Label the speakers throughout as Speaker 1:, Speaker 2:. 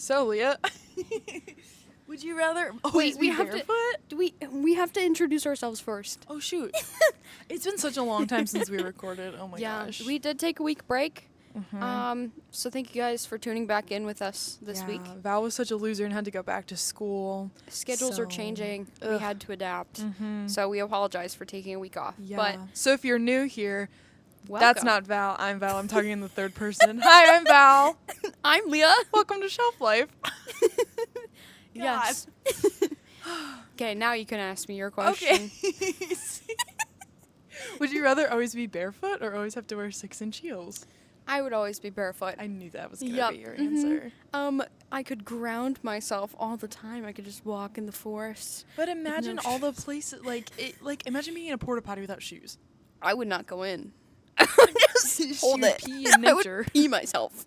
Speaker 1: So, Leah, would you rather always
Speaker 2: we
Speaker 1: be
Speaker 2: have
Speaker 1: barefoot?
Speaker 2: to. We have to introduce ourselves first.
Speaker 1: Oh, shoot. It's been such a long time since we recorded. Oh, my gosh.
Speaker 2: We did take a week break.
Speaker 1: Mhm.
Speaker 2: So thank you guys for tuning back in with us this week.
Speaker 1: Val was such a loser and had to go back to school.
Speaker 2: Schedules are
Speaker 1: So,
Speaker 2: changing. We
Speaker 1: ugh.
Speaker 2: had to adapt.
Speaker 1: Mhm.
Speaker 2: So we apologize for taking a week off.
Speaker 1: Yeah. So if you're new here,
Speaker 2: But
Speaker 1: that's not Val. I'm Val. I'm talking in the third person. Hi, I'm Val.
Speaker 2: I'm Leah.
Speaker 1: Welcome to Shelf Life.
Speaker 2: Yes. Okay, now you can ask me your question.
Speaker 1: Okay. Would you rather always be barefoot or always have to wear 6-inch heels?
Speaker 2: I would always be barefoot.
Speaker 1: I knew that was going to
Speaker 2: Yup.
Speaker 1: be your answer.
Speaker 2: I could ground myself all the time. I could just walk in the forest.
Speaker 1: But imagine
Speaker 2: no
Speaker 1: all the places, imagine being in a porta potty without shoes.
Speaker 2: I would not go in. I would just hold
Speaker 1: You
Speaker 2: it.
Speaker 1: pee in
Speaker 2: I would
Speaker 1: nature.
Speaker 2: pee myself.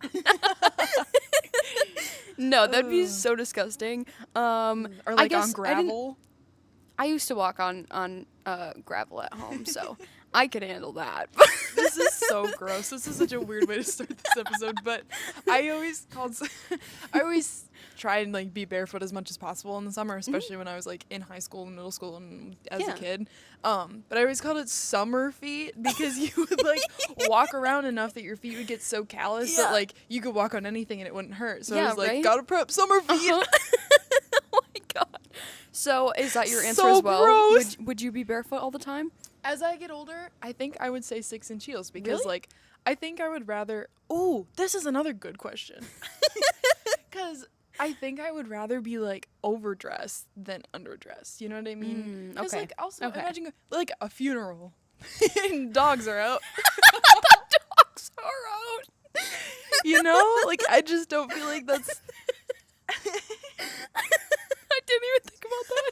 Speaker 2: No, that'd be
Speaker 1: Ugh.
Speaker 2: so disgusting.
Speaker 1: Or
Speaker 2: I
Speaker 1: like
Speaker 2: guess
Speaker 1: on gravel.
Speaker 2: I used to walk on gravel at home, so I could handle that.
Speaker 1: This is so gross. This is such a weird way to start this episode, but I always try and like be barefoot as much as possible in the summer, especially when I was like in high school and middle school and as a
Speaker 2: Yeah.
Speaker 1: kid. But I always called it summer feet because you would like walk around enough that your feet would get so callous that
Speaker 2: Yeah.
Speaker 1: like you could walk on anything and it wouldn't hurt. So I
Speaker 2: Yeah,
Speaker 1: was like,
Speaker 2: right?
Speaker 1: gotta prep summer feet.
Speaker 2: Oh my god. So is that your answer
Speaker 1: So
Speaker 2: as well?
Speaker 1: gross.
Speaker 2: Would you be barefoot all the time?
Speaker 1: As I get older, I think I would say 6-inch heels because,
Speaker 2: Really?
Speaker 1: like, I think I would rather. Oh, this is another good question. Because I think I would rather be like overdressed than underdressed. You know what I mean? Because
Speaker 2: okay.
Speaker 1: like also
Speaker 2: Okay.
Speaker 1: imagine like a funeral, and dogs are out.
Speaker 2: Dogs are out.
Speaker 1: You know, like I just don't feel like that's.
Speaker 2: I didn't even think about that.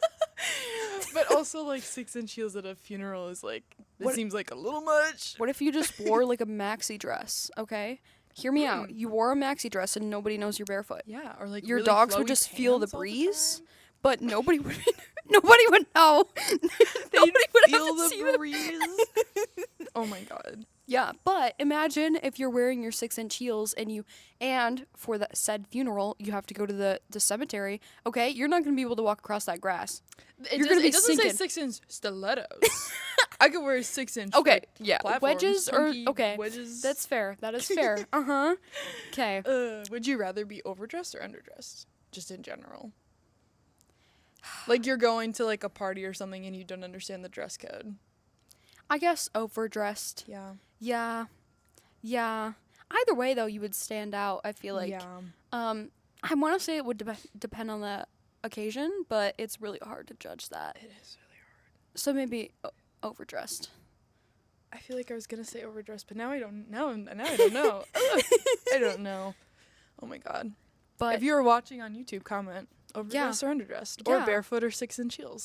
Speaker 1: But also like 6-inch heels at a funeral is like it
Speaker 2: What-
Speaker 1: seems like a little much.
Speaker 2: What if you just wore like a maxi dress? Okay, hear me out.
Speaker 1: Hmm.
Speaker 2: You wore a maxi dress and nobody knows you're barefoot.
Speaker 1: Yeah, or like
Speaker 2: Your
Speaker 1: really
Speaker 2: dogs would
Speaker 1: flowy
Speaker 2: just feel the
Speaker 1: pants all
Speaker 2: breeze,
Speaker 1: time.
Speaker 2: but nobody would. Nobody would know. Nobody would
Speaker 1: Feel
Speaker 2: have to see
Speaker 1: the
Speaker 2: them.
Speaker 1: breeze. Oh my god.
Speaker 2: Yeah, but imagine if you're wearing your 6-inch heels and for the said funeral you have to go to the cemetery. Okay, you're not gonna be able to walk across that grass. You're gonna be
Speaker 1: it doesn't
Speaker 2: sinking.
Speaker 1: say 6-inch stilettos. I could wear 6-inch.
Speaker 2: Okay,
Speaker 1: like,
Speaker 2: yeah,
Speaker 1: platforms,
Speaker 2: wedges or
Speaker 1: funky
Speaker 2: okay,
Speaker 1: wedges.
Speaker 2: that's fair. That is fair. Uh-huh. Okay.
Speaker 1: Would you rather be overdressed or underdressed? Just in general. Like you're going to like a party or something and you don't understand the dress code.
Speaker 2: I guess overdressed.
Speaker 1: Yeah.
Speaker 2: Yeah. Yeah. Either way though, you would stand out, I feel like.
Speaker 1: yeah.
Speaker 2: I want to say it would depend on the occasion, but it's really hard to judge that.
Speaker 1: It is really hard.
Speaker 2: So maybe overdressed.
Speaker 1: I feel like I was gonna say overdressed, but now I don't know. Now I don't know. Ugh. I don't know. Oh my god.
Speaker 2: But
Speaker 1: If you are watching on YouTube, comment overdressed or underdressed or
Speaker 2: Yeah.
Speaker 1: barefoot or 6-inch heels.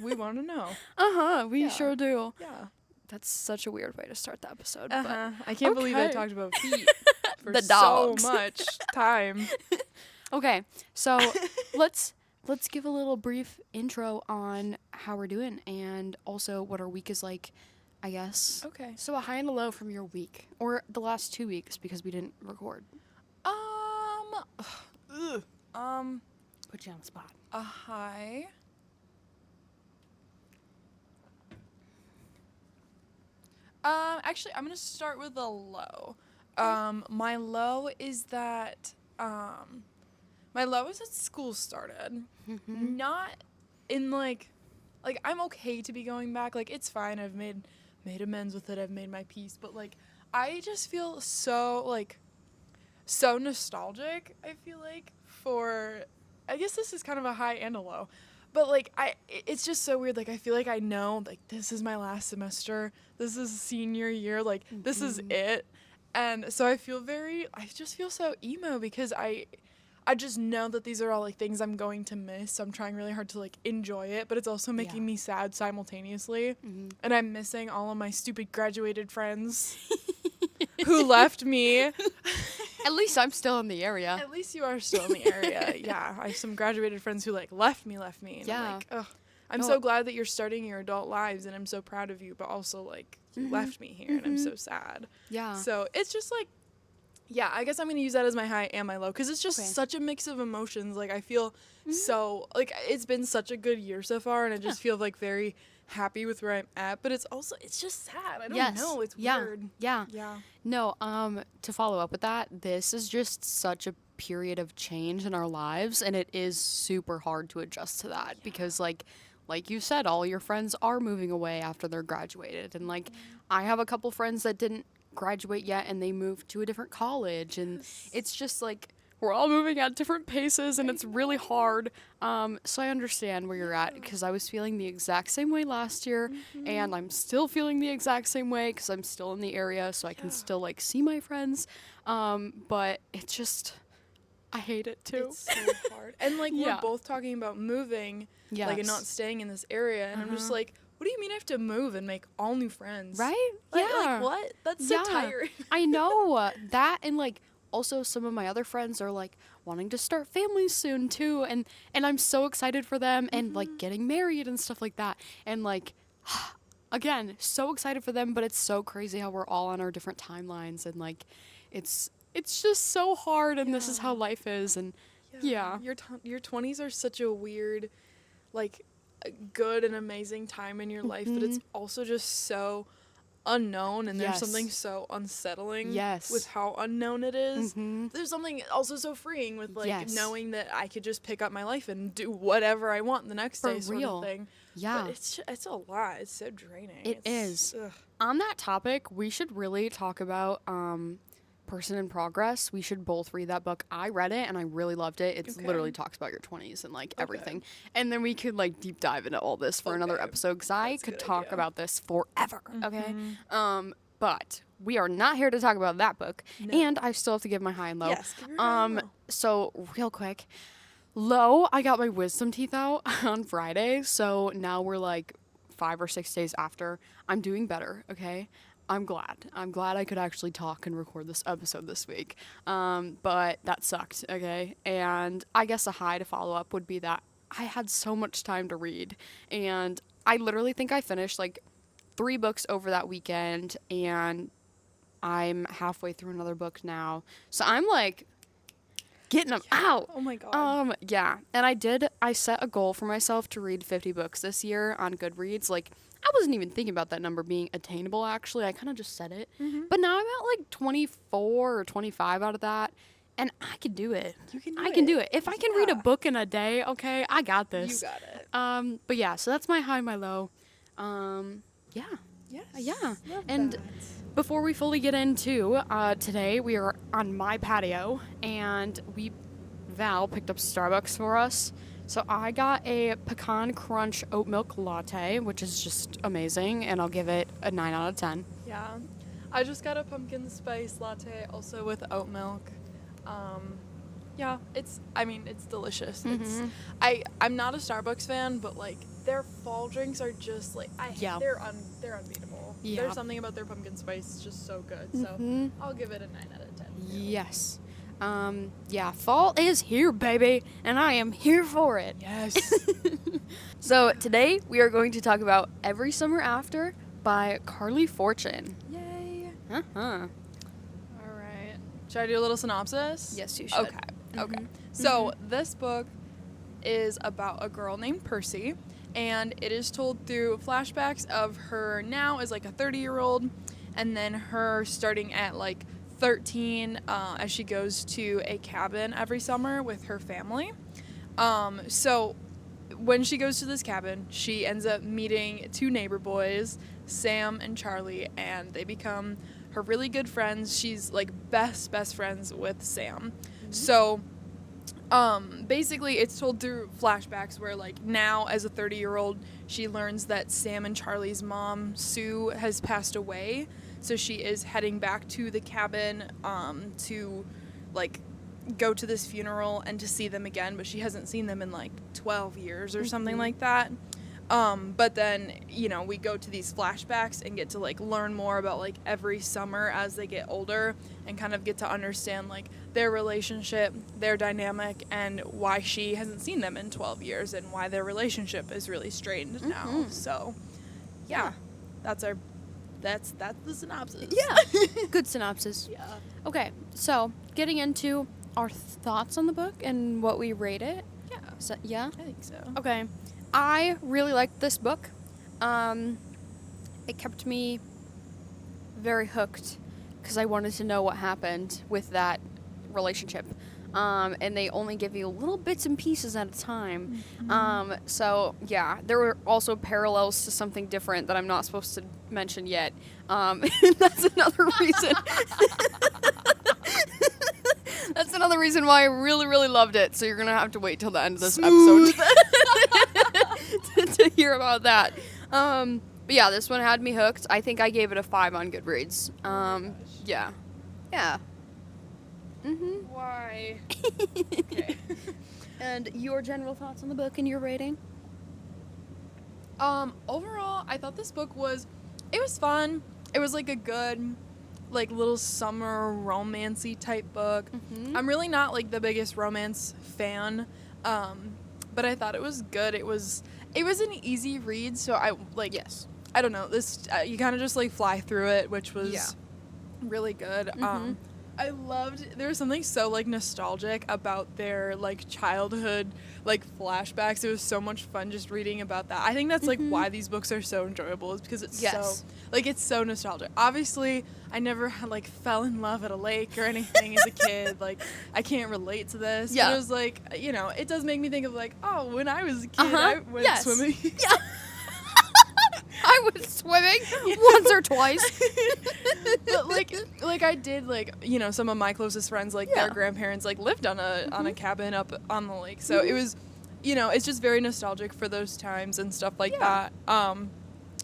Speaker 1: We want to know.
Speaker 2: we
Speaker 1: Yeah.
Speaker 2: sure do.
Speaker 1: Yeah.
Speaker 2: That's such a weird way to start the episode.
Speaker 1: I can't believe I
Speaker 2: Okay.
Speaker 1: talked about feet for
Speaker 2: The dogs.
Speaker 1: so much time.
Speaker 2: But okay, so let's give a little brief intro on how we're doing and also what our week is like, I guess.
Speaker 1: Okay.
Speaker 2: So a high and a low from your week or the last 2 weeks because we didn't record. Put you on the spot.
Speaker 1: A high. Actually, I'm gonna start with a low. My low is that my low is that school started. Not in like I'm okay to be going back. Like it's fine. I've made amends with it. I've made my peace. But like I just feel so nostalgic. I feel like for I guess this is kind of a high and a low. But like it's just so weird. Like I feel like I know like this is my last semester. This is senior year. Like this is it. And so I just feel so emo because I just know that these are all like things I'm going to miss. So I'm trying really hard to like enjoy it, but it's also making
Speaker 2: Yeah.
Speaker 1: me sad simultaneously. And I'm missing all of my stupid graduated friends who left me.
Speaker 2: At least I'm still in the area.
Speaker 1: At least you are still in the area. Yeah, I have some graduated friends who like left me. And
Speaker 2: Yeah.
Speaker 1: I'm like, ugh. I'm
Speaker 2: No.
Speaker 1: so glad that you're starting your adult lives, and I'm so proud of you. But also like you left me here, and I'm so sad.
Speaker 2: Yeah.
Speaker 1: So it's just like Yeah, I guess I'm going to use that as my high and my low because it's just
Speaker 2: Okay.
Speaker 1: such a mix of emotions. Like, I feel so, like, it's been such a good year so far, and I just feel, like, very happy with where I'm at. But it's also, it's just sad. I don't
Speaker 2: Yes.
Speaker 1: know. It's
Speaker 2: Yeah.
Speaker 1: weird.
Speaker 2: Yeah.
Speaker 1: Yeah.
Speaker 2: No, to follow up with that, this is just such a period of change in our lives, and it is super hard to adjust to that because like you said, all your friends are moving away after they're graduated, and like I have a couple friends that didn't graduate yet and they moved to a different college, and it's just like we're all moving at different paces and it's really hard. So I understand where you're at because I was feeling the exact same way last year, and I'm still feeling the exact same way because I'm still in the area, so I can still like see my friends. But it's just, I hate it too.
Speaker 1: It's so hard. And, like,
Speaker 2: Yeah.
Speaker 1: we're both talking about moving, like, and not
Speaker 2: Yes.
Speaker 1: staying in this area. And I'm just like, what do you mean I have to move and make all new friends?
Speaker 2: Right?
Speaker 1: Like,
Speaker 2: Yeah.
Speaker 1: Like, what? That's so
Speaker 2: Yeah.
Speaker 1: tiring.
Speaker 2: I know that, and like also some of my other friends are like wanting to start families soon too, and I'm so excited for them and like getting married and stuff like that, and like again so excited for them, but it's so crazy how we're all on our different timelines, and like it's just so hard, and this is how life is, and yeah.
Speaker 1: Your 20s are such a weird, like, good and amazing time in your life, but it's also just so unknown, and there's
Speaker 2: Yes.
Speaker 1: something so unsettling
Speaker 2: Yes.
Speaker 1: with how unknown it is.
Speaker 2: Mhm.
Speaker 1: There's something also so freeing with, like,
Speaker 2: Yes.
Speaker 1: knowing that I could just pick up my life and do whatever I want the next
Speaker 2: For
Speaker 1: day sort
Speaker 2: real.
Speaker 1: of thing.
Speaker 2: Yeah.
Speaker 1: But it's a lot. It's so draining.
Speaker 2: It is.
Speaker 1: Ugh.
Speaker 2: On that topic, we should really talk about Person in Progress. We should both read that book. I read it and I really loved it. It
Speaker 1: Okay.
Speaker 2: literally talks about your 20s and like everything. And then we could like deep dive into all this for another
Speaker 1: Okay.
Speaker 2: episode because I
Speaker 1: That's a
Speaker 2: could
Speaker 1: good
Speaker 2: talk
Speaker 1: idea.
Speaker 2: about this forever. Okay. But we are not here to talk about that book. And I still have to give my high and low.
Speaker 1: Yes, give your high and low.
Speaker 2: So real quick, low, I got my wisdom teeth out on Friday. So now we're like 5 or 6 days after. I'm doing better, okay? I'm glad. I'm glad I could actually talk and record this episode this week. But that sucked, okay? And I guess a high to follow up would be that I had so much time to read. And I literally think I finished like 3 books over that weekend, and I'm halfway through another book now. So I'm like getting them out.
Speaker 1: Oh my god.
Speaker 2: Yeah. And I set a goal for myself to read 50 books this year on Goodreads. Like, I wasn't even thinking about that number being attainable, actually. I kind of just said it. But now I'm at like 24 or 25 out of that. And I can do it.
Speaker 1: You can do
Speaker 2: I can do
Speaker 1: it.
Speaker 2: it. If I can read a
Speaker 1: Yeah.
Speaker 2: book in a day, okay, I got
Speaker 1: You
Speaker 2: this.
Speaker 1: got it.
Speaker 2: But yeah, so that's my high, my low. Yeah.
Speaker 1: Yes.
Speaker 2: Yeah.
Speaker 1: Love
Speaker 2: And
Speaker 1: that.
Speaker 2: before we fully get into today, we are on my patio, and Val picked up Starbucks for us. So I got a pecan crunch oat milk latte, which is just amazing, and I'll give it a 9 out of 10.
Speaker 1: Yeah. I just got a pumpkin spice latte also with oat milk. Yeah, it's delicious.
Speaker 2: Mm-hmm.
Speaker 1: I'm not a Starbucks fan, but like their fall drinks are just like
Speaker 2: Yeah.
Speaker 1: they're unbeatable.
Speaker 2: Yeah.
Speaker 1: There's something about their pumpkin spice just so good. So
Speaker 2: Mhm.
Speaker 1: I'll give it a 9 out of 10. too.
Speaker 2: Yes. Yeah, fall is here, baby, and I am here for it.
Speaker 1: Yes.
Speaker 2: So today we are going to talk about Every Summer After by Carly Fortune.
Speaker 1: Yay.
Speaker 2: Uh-huh.
Speaker 1: All right. Should I do a little synopsis?
Speaker 2: Yes, you should.
Speaker 1: Okay. Okay. So this book is about a girl named Percy, and it is told through flashbacks of her now as like a 30-year-old, and then her starting at like 13 as she goes to a cabin every summer with her family. So when she goes to this cabin, she ends up meeting 2 neighbor boys, Sam and Charlie, and they become her really good friends. She's like best friends with Sam. So basically it's told through flashbacks where like now as a 30-year-old she learns that Sam and Charlie's mom, Sue, has passed away. So she is heading back to the cabin to like go to this funeral and to see them again, but she hasn't seen them in like 12 years or something like that. But then, you know, we go to these flashbacks and get to like learn more about like every summer as they get older and kind of get to understand like their relationship, their dynamic, and why she hasn't seen them in 12 years and why their relationship is really strained now. So, yeah, that's our that's the synopsis.
Speaker 2: Yeah. Good synopsis.
Speaker 1: Yeah.
Speaker 2: Okay, so getting into our thoughts on the book and what we rate it.
Speaker 1: Yeah.
Speaker 2: So, yeah?
Speaker 1: I think so.
Speaker 2: Okay. I really liked this book. It kept me very hooked because I wanted to know what happened with that relationship. And they only give you little bits and pieces at a time. So, yeah, there were also parallels to something different that I'm not supposed to mention yet. That's another reason. That's another reason why I really, really loved it. So you're going to have to wait till the end of this episode to hear about that. But yeah, this one had me hooked. I think I gave it a 5 on Goodreads. Yeah. Yeah. Mm-hmm.
Speaker 1: Why? Okay.
Speaker 2: And your general thoughts on the book and your rating?
Speaker 1: Overall, I thought this book was fun. It was like a good, like, little summer romancy type book.
Speaker 2: Mm-hmm.
Speaker 1: I'm really not like the biggest romance fan, but I thought it was good. It was an easy read, so I like.
Speaker 2: Yes.
Speaker 1: I don't know, this you kind of just like fly through it, which was
Speaker 2: Yeah.
Speaker 1: really good.
Speaker 2: Mhm.
Speaker 1: I loved, there was something so like nostalgic about their like childhood like flashbacks. It was so much fun just reading about that. I think that's like why these books are so enjoyable, is because it's
Speaker 2: Yes.
Speaker 1: it's so nostalgic. Obviously, I never like fell in love at a lake or anything as a kid. Like, I can't relate to this.
Speaker 2: Yeah.
Speaker 1: But it was like, you know, it does make me think of like, oh, when I was a kid,
Speaker 2: Uh-huh.
Speaker 1: I went
Speaker 2: Yes.
Speaker 1: swimming.
Speaker 2: Yeah. I was swimming once or twice.
Speaker 1: But like I did, like, you know, some of my closest friends, like
Speaker 2: Yeah.
Speaker 1: their grandparents like lived on a cabin up on the lake, so it was, you know, it's just very nostalgic for those times and stuff like
Speaker 2: Yeah.
Speaker 1: that.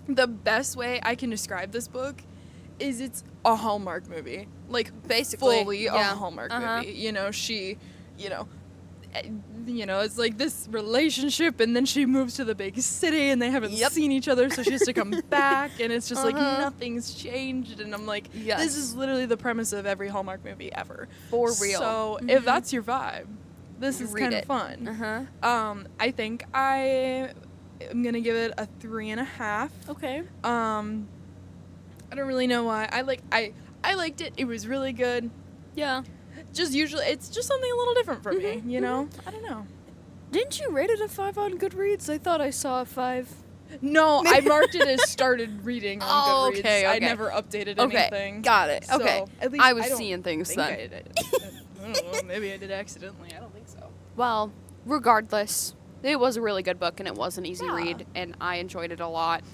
Speaker 1: The best way I can describe this book is it's a Hallmark movie, like
Speaker 2: Basically,
Speaker 1: fully
Speaker 2: yeah.
Speaker 1: a Hallmark
Speaker 2: Uh-huh.
Speaker 1: movie. You know, she, you know, it's like this relationship, and then she moves to the big city, and they haven't
Speaker 2: Yep.
Speaker 1: seen each other, so she has to come back, and it's just like
Speaker 2: Uh-huh.
Speaker 1: nothing's changed, and I'm like,
Speaker 2: Yes.
Speaker 1: this is literally the premise of every Hallmark movie ever.
Speaker 2: For real.
Speaker 1: So if that's your vibe, this is
Speaker 2: Read
Speaker 1: kind of
Speaker 2: it.
Speaker 1: fun.
Speaker 2: Uh-huh.
Speaker 1: I think I am gonna give it a 3.5.
Speaker 2: Okay.
Speaker 1: I don't really know why. I liked it. It was really good.
Speaker 2: Yeah.
Speaker 1: Just usually, it's just something a little different for me, you know? I don't know.
Speaker 2: Didn't you rate it a 5 on Goodreads? I thought I saw a 5.
Speaker 1: No, I marked it as started reading on
Speaker 2: Oh,
Speaker 1: Goodreads.
Speaker 2: okay,
Speaker 1: I
Speaker 2: okay.
Speaker 1: never updated
Speaker 2: Okay.
Speaker 1: anything.
Speaker 2: Got it.
Speaker 1: So,
Speaker 2: Okay.
Speaker 1: at least
Speaker 2: I was
Speaker 1: don't
Speaker 2: seeing things
Speaker 1: think
Speaker 2: then.
Speaker 1: I don't know, maybe I did accidentally. I don't think so.
Speaker 2: Well, regardless, it was a really good book and it was an easy
Speaker 1: Yeah.
Speaker 2: read and I enjoyed it a lot.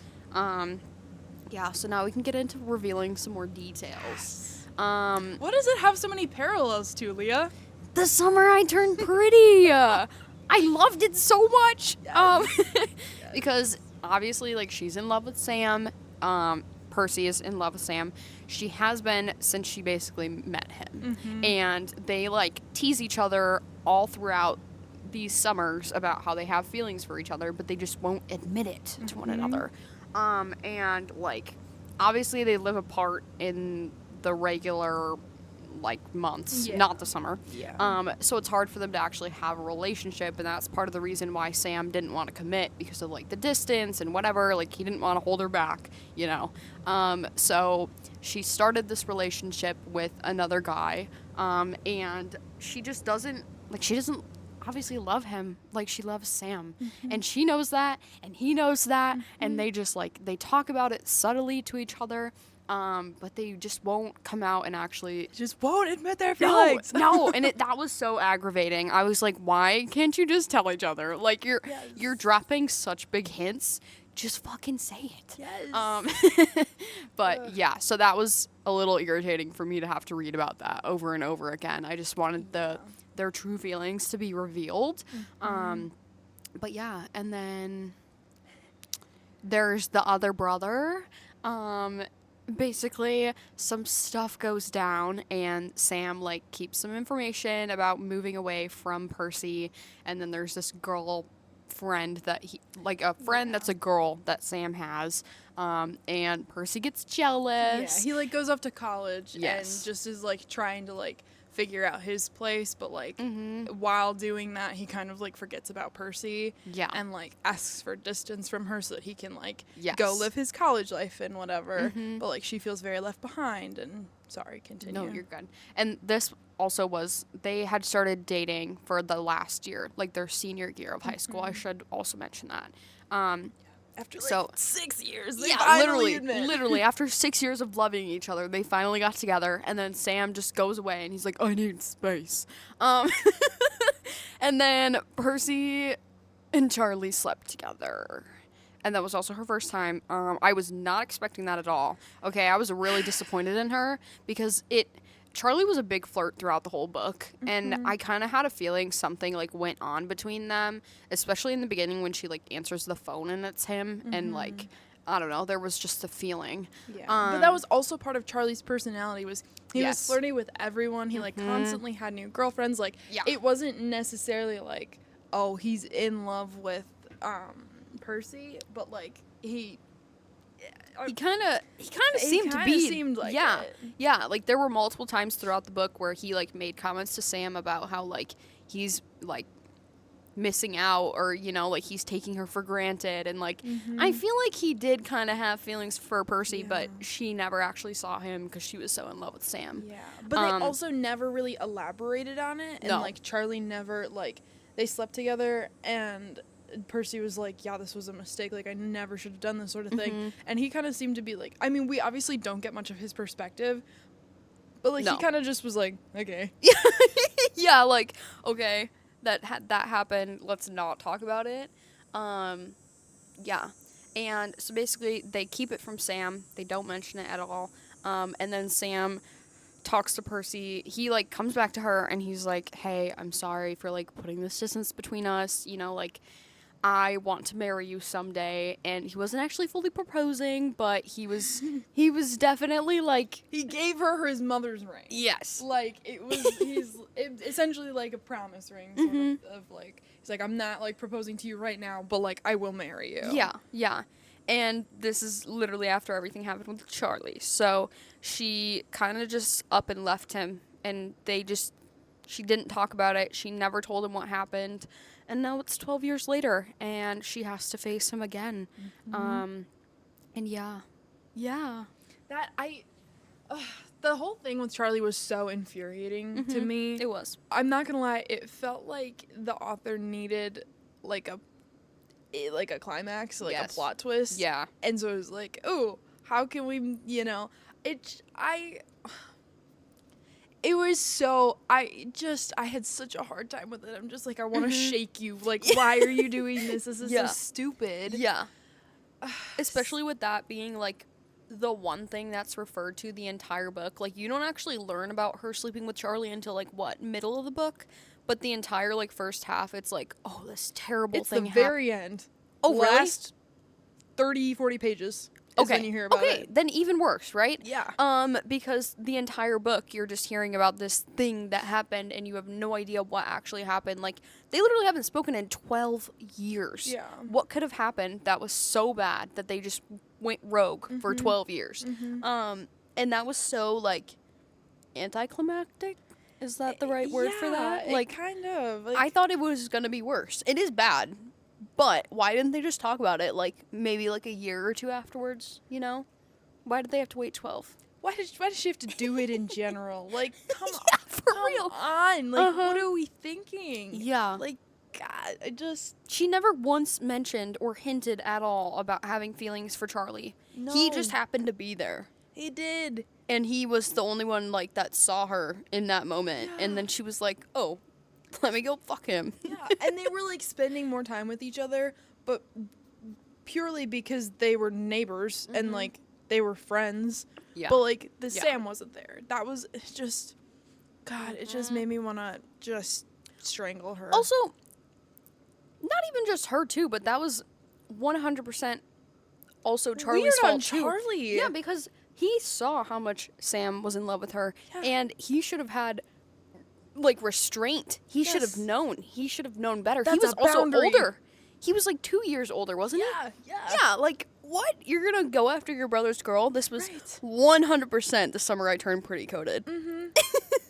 Speaker 2: Yeah, so now we can get into revealing some more details.
Speaker 1: What does it have so many parallels to, Leah?
Speaker 2: The summer I turned pretty. I loved it so much. Because obviously, like, she's in love with Sam. Percy is in love with Sam. She has been since she basically met him. And they, like, tease each other all throughout these summers about how they have feelings for each other, but they just won't admit it to one another. And, like, obviously they live apart in the regular, like, months,
Speaker 1: Yeah.
Speaker 2: not the summer.
Speaker 1: Yeah.
Speaker 2: So it's hard for them to actually have a relationship, and that's part of the reason why Sam didn't want to commit, because of, like, the distance and whatever. Like, he didn't want to hold her back, you know. So she started this relationship with another guy, and she just doesn't, like, she doesn't obviously love him like she loves Sam. And she knows that, and he knows that, and they just, like, they talk about it subtly to each other. But they just won't come out and actually
Speaker 1: Just won't admit their feelings.
Speaker 2: no, and that was so aggravating. I was like, why can't you just tell each other? Like, you're dropping such big hints. Just fucking say it.
Speaker 1: Yes.
Speaker 2: But yeah, so that was a little irritating for me to have to read about that over and over again. I just wanted their true feelings to be revealed. But yeah, and then there's the other brother. Basically, some stuff goes down, and Sam, like, keeps some information about moving away from Percy, and then there's this girl friend that he, like, a friend that's a girl that Sam has, and Percy gets
Speaker 1: Yeah,
Speaker 2: jealous.
Speaker 1: he like goes off to college
Speaker 2: Yes.
Speaker 1: and just is like trying to like figure out his place, but like while doing that he kind of like forgets about Percy
Speaker 2: Yeah.
Speaker 1: and like asks for distance from her so that he can like
Speaker 2: Yes.
Speaker 1: go live his college life and whatever. But like she feels very left behind and sorry, continue.
Speaker 2: No, you're good. And this also was, they had started dating for the last year, like their senior year of high school. I should also mention that.
Speaker 1: After like
Speaker 2: So-
Speaker 1: 6 years, they
Speaker 2: Yeah,
Speaker 1: finally admit.
Speaker 2: literally, after 6 years of loving each other, they finally got together, and then Sam just goes away, and he's like, I need space. And then Percy and Charlie slept together. And that was also her first time. I was not expecting that at all. Okay, I was really disappointed in her, because Charlie was a big flirt throughout the whole book, and I kind of had a feeling something like went on between them, especially in the beginning when she like answers the phone and it's him, and like I don't know, there was just a feeling.
Speaker 1: Yeah, but that was also part of Charlie's personality. Was he was
Speaker 2: Yes.
Speaker 1: flirty with everyone? He like constantly had new girlfriends. Like
Speaker 2: Yeah.
Speaker 1: it wasn't necessarily like, oh, he's in love with Percy, but like he
Speaker 2: He kind of seemed to
Speaker 1: kinda
Speaker 2: be
Speaker 1: seemed like
Speaker 2: yeah
Speaker 1: it.
Speaker 2: yeah, like there were multiple times throughout the book where he like made comments to Sam about how like he's like missing out, or you know, like he's taking her for granted, and like I feel like he did kind of have feelings for Percy, but she never actually saw him because she was so in love with Sam.
Speaker 1: Yeah, but they also never really elaborated on it, and
Speaker 2: No.
Speaker 1: like Charlie never like they slept together, and Percy was like, yeah, this was a mistake, like I never should have done this sort of thing, and he kind of seemed to be like, I mean, we obviously don't get much of his perspective, but like
Speaker 2: No.
Speaker 1: he kind of just was like, okay,
Speaker 2: Yeah, like okay, that happened. Let's not talk about it. Yeah, and so basically they keep it from Sam. They don't mention it at all. And then Sam talks to Percy. He like comes back to her and he's like, "Hey, I'm sorry for like putting this distance between us. You know, like I want to marry you someday." And he wasn't actually fully proposing, but he was definitely like,
Speaker 1: he gave her his mother's ring.
Speaker 2: yes.
Speaker 1: Like it was essentially like a promise ring sort of like he's like, I'm not like proposing to you right now, but like I will marry you.
Speaker 2: Yeah, yeah. And this is literally after everything happened with Charlie. So she kind of just up and left him, and she didn't talk about it. She never told him what happened. And now it's 12 years later, and she has to face him again. And yeah.
Speaker 1: That the whole thing with Charlie was so infuriating to me.
Speaker 2: It was.
Speaker 1: I'm not gonna lie, it felt like the author needed like a climax, like a
Speaker 2: Yes.
Speaker 1: plot twist.
Speaker 2: Yeah.
Speaker 1: And so it was like, oh, how can we, you know, it was so, I had such a hard time with it. I'm just like, I want to shake you. Like, why are you doing this? This is
Speaker 2: Yeah.
Speaker 1: so stupid.
Speaker 2: Yeah. Especially with that being like the one thing that's referred to the entire book. Like you don't actually learn about her sleeping with Charlie until like what, middle of the book? But the entire like first half, it's like, oh, this terrible
Speaker 1: It's
Speaker 2: thing
Speaker 1: the
Speaker 2: happened.
Speaker 1: very end.
Speaker 2: Oh, really?
Speaker 1: Last 30, 40 pages is when you hear about
Speaker 2: okay,
Speaker 1: it.
Speaker 2: then even worse, right?
Speaker 1: Yeah.
Speaker 2: Because the entire book, you're just hearing about this thing that happened, and you have no idea what actually happened. Like, they literally haven't spoken in 12 years.
Speaker 1: Yeah.
Speaker 2: What could have happened that was so bad that they just went rogue for 12 years? And that was so, like, anticlimactic? Is that the right word for that?
Speaker 1: Yeah,
Speaker 2: Like,
Speaker 1: kind of. Like,
Speaker 2: I thought it was gonna be worse. It is bad, but why didn't they just talk about it like maybe like a year or two afterwards? You know, why did they have to wait 12?
Speaker 1: why did she have to do it in general? Like, come on,
Speaker 2: for
Speaker 1: come
Speaker 2: real.
Speaker 1: on. Like, what
Speaker 2: Uh-huh.
Speaker 1: are we thinking?
Speaker 2: Yeah,
Speaker 1: Like, God, I just
Speaker 2: she never once mentioned or hinted at all about having feelings for Charlie. He just
Speaker 1: No.
Speaker 2: happened to be there,
Speaker 1: he did.
Speaker 2: and he was the only one like that saw her in that moment. And then she was like, "Oh, let me go fuck him."
Speaker 1: Yeah, and they were like spending more time with each other, but purely because they were neighbors and like they were friends.
Speaker 2: Yeah.
Speaker 1: But like the
Speaker 2: Yeah.
Speaker 1: Sam wasn't there. That was it's just God, it just made me want to just strangle her.
Speaker 2: Also, not even just her too, but that was 100% also Charlie's
Speaker 1: Weird
Speaker 2: fault
Speaker 1: on
Speaker 2: too.
Speaker 1: Charlie.
Speaker 2: Yeah, because he saw how much Sam was in love with her,
Speaker 1: Yeah.
Speaker 2: and he should have had like restraint. He should have
Speaker 1: Yes.
Speaker 2: known. He should have known better. He
Speaker 1: That's
Speaker 2: was
Speaker 1: a
Speaker 2: also
Speaker 1: boundary.
Speaker 2: older. He was like 2 years older, wasn't
Speaker 1: yeah, yeah.
Speaker 2: he? Yeah, like what? You're gonna go after your brother's girl? This was
Speaker 1: Right.
Speaker 2: 100% the summer I turned pretty coded.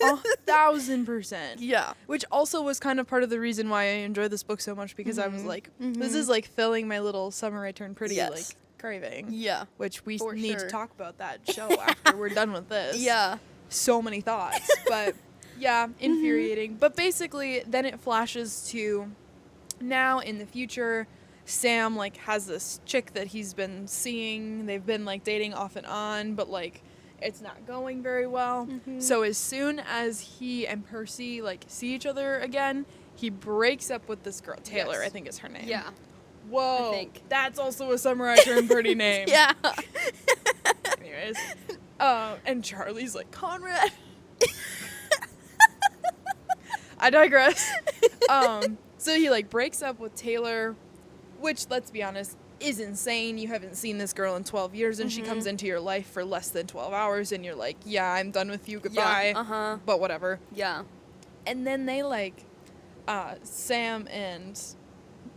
Speaker 1: 1,000%.
Speaker 2: Yeah.
Speaker 1: Which also was kind of part of the reason why I enjoy this book so much, because I was like, this is like filling my little Summer I Turned Pretty
Speaker 2: Yes.
Speaker 1: like craving.
Speaker 2: Yeah.
Speaker 1: Which we
Speaker 2: For
Speaker 1: need
Speaker 2: sure.
Speaker 1: to talk about that show after we're done with this.
Speaker 2: Yeah.
Speaker 1: So many thoughts, but yeah, infuriating. But basically, then it flashes to now in the future. Sam like has this chick that he's been seeing. They've been like dating off and on, but like it's not going very well. So as soon as he and Percy like see each other again, he breaks up with this girl, Taylor,
Speaker 2: Yes.
Speaker 1: I think is her name.
Speaker 2: Yeah.
Speaker 1: Whoa.
Speaker 2: I think.
Speaker 1: That's also a Summer I Turned Pretty name.
Speaker 2: Yeah.
Speaker 1: Anyways. And Charlie's like, Conrad. I digress. So he like breaks up with Taylor, which, let's be honest, is insane. You haven't seen this girl in 12 years and she comes into your life for less than 12 hours and you're like, yeah, I'm done with you, goodbye.
Speaker 2: Yeah. Uh-huh.
Speaker 1: But whatever.
Speaker 2: Yeah.
Speaker 1: And then they like, Sam and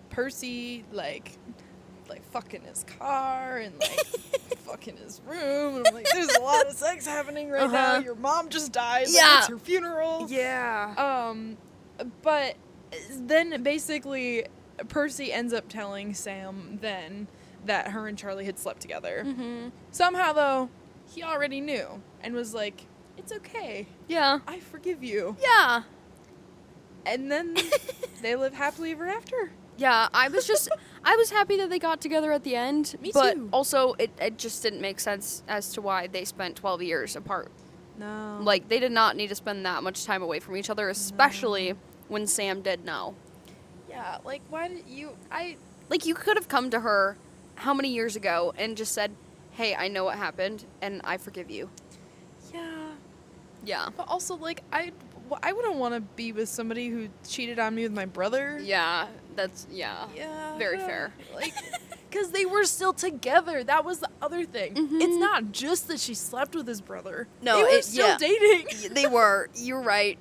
Speaker 1: Percy like fucking his car and like fucking his room. And I'm like, there's a lot of sex happening right now. Your mom just died. Like,
Speaker 2: Yeah.
Speaker 1: it's her funeral.
Speaker 2: Yeah.
Speaker 1: But then basically Percy ends up telling Sam then that her and Charlie had slept together. Somehow though, he already knew and was like, it's okay.
Speaker 2: Yeah.
Speaker 1: I forgive you.
Speaker 2: Yeah.
Speaker 1: And then they live happily ever after.
Speaker 2: Yeah, I was happy that they got together at the end.
Speaker 1: Me
Speaker 2: but
Speaker 1: too.
Speaker 2: also, it just didn't make sense as to why they spent 12 years apart.
Speaker 1: No.
Speaker 2: Like, they did not need to spend that much time away from each other, especially when Sam did know.
Speaker 1: Yeah, like, why did you...
Speaker 2: Like, you could have come to her how many years ago and just said, hey, I know what happened, and I forgive you.
Speaker 1: Yeah.
Speaker 2: Yeah.
Speaker 1: But also, like, I wouldn't want to be with somebody who cheated on me with my brother.
Speaker 2: Yeah, yeah.
Speaker 1: Yeah.
Speaker 2: Very fair.
Speaker 1: Like, because they were still together. That was the other thing. It's not just that she slept with his brother.
Speaker 2: No,
Speaker 1: they were still dating.
Speaker 2: They were. You're right.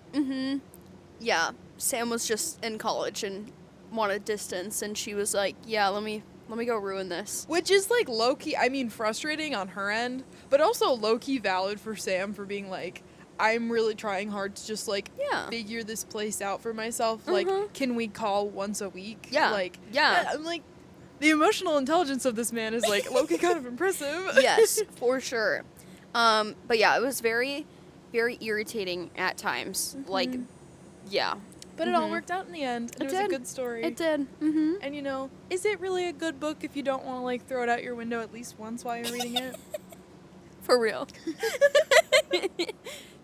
Speaker 2: Yeah. Sam was just in college and wanted distance, and she was like, yeah, let me go ruin this.
Speaker 1: Which is, like, low-key, I mean, frustrating on her end, but also low-key valid for Sam for being like, I'm really trying hard to just, like,
Speaker 2: Yeah.
Speaker 1: figure this place out for myself. Like, can we call once a week?
Speaker 2: Yeah.
Speaker 1: Like,
Speaker 2: Yeah.
Speaker 1: I'm like, the emotional intelligence of this man is, like, low-key kind of impressive.
Speaker 2: Yes, for sure. But yeah, it was very, very irritating at times. Like, yeah.
Speaker 1: But it all worked out in the end, and it was a
Speaker 2: did.
Speaker 1: good story.
Speaker 2: It did.
Speaker 1: And, you know, is it really a good book if you don't want to, like, throw it out your window at least once while you're reading it?
Speaker 2: For real.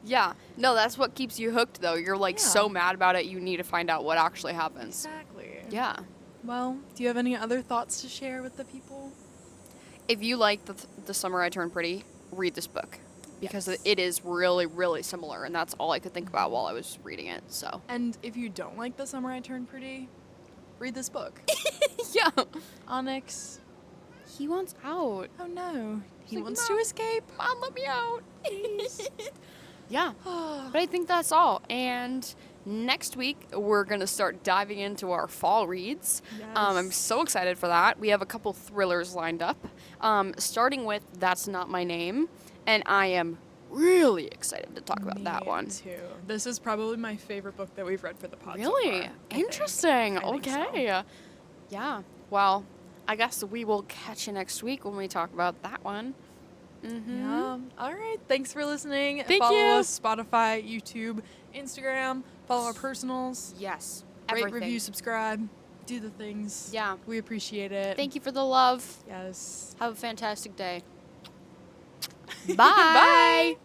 Speaker 2: Yeah. No, that's what keeps you hooked, though. You're, like,
Speaker 1: Yeah.
Speaker 2: so mad about it, you need to find out what actually happens.
Speaker 1: Exactly.
Speaker 2: Yeah.
Speaker 1: Well, do you have any other thoughts to share with the people?
Speaker 2: If you like the Summer I Turned Pretty, read this book. Because
Speaker 1: Yes.
Speaker 2: it is really, really similar, and that's all I could think about while I was reading it, so.
Speaker 1: And if you don't like The Summer I Turned Pretty, read this book.
Speaker 2: Yeah.
Speaker 1: Onyx.
Speaker 2: He wants out.
Speaker 1: Oh no. He
Speaker 2: like,
Speaker 1: wants
Speaker 2: "Mom,
Speaker 1: to escape.
Speaker 2: Mom, let me out. Yeah. But I think that's all. And next week, we're going to start diving into our fall reads. I'm
Speaker 1: Yes.
Speaker 2: so excited for that. We have a couple thrillers lined up, starting with That's Not My Name. And I am really excited to talk about that
Speaker 1: Me
Speaker 2: one.
Speaker 1: too. This is probably my favorite book that we've read for the pod. so
Speaker 2: Really?
Speaker 1: far, I think.
Speaker 2: Interesting.
Speaker 1: I think so.
Speaker 2: Okay. Yeah. Well, I guess we will catch you next week when we talk about that one.
Speaker 1: Yeah. All right. Thanks for listening.
Speaker 2: Thank
Speaker 1: Follow
Speaker 2: you.
Speaker 1: us Spotify, YouTube, Instagram. Follow our personals.
Speaker 2: Yes.
Speaker 1: Rate,
Speaker 2: Everything.
Speaker 1: review, subscribe. Do the things.
Speaker 2: Yeah.
Speaker 1: We appreciate it.
Speaker 2: Thank you for the love.
Speaker 1: Yes.
Speaker 2: Have a fantastic day.
Speaker 1: Bye.
Speaker 2: Bye.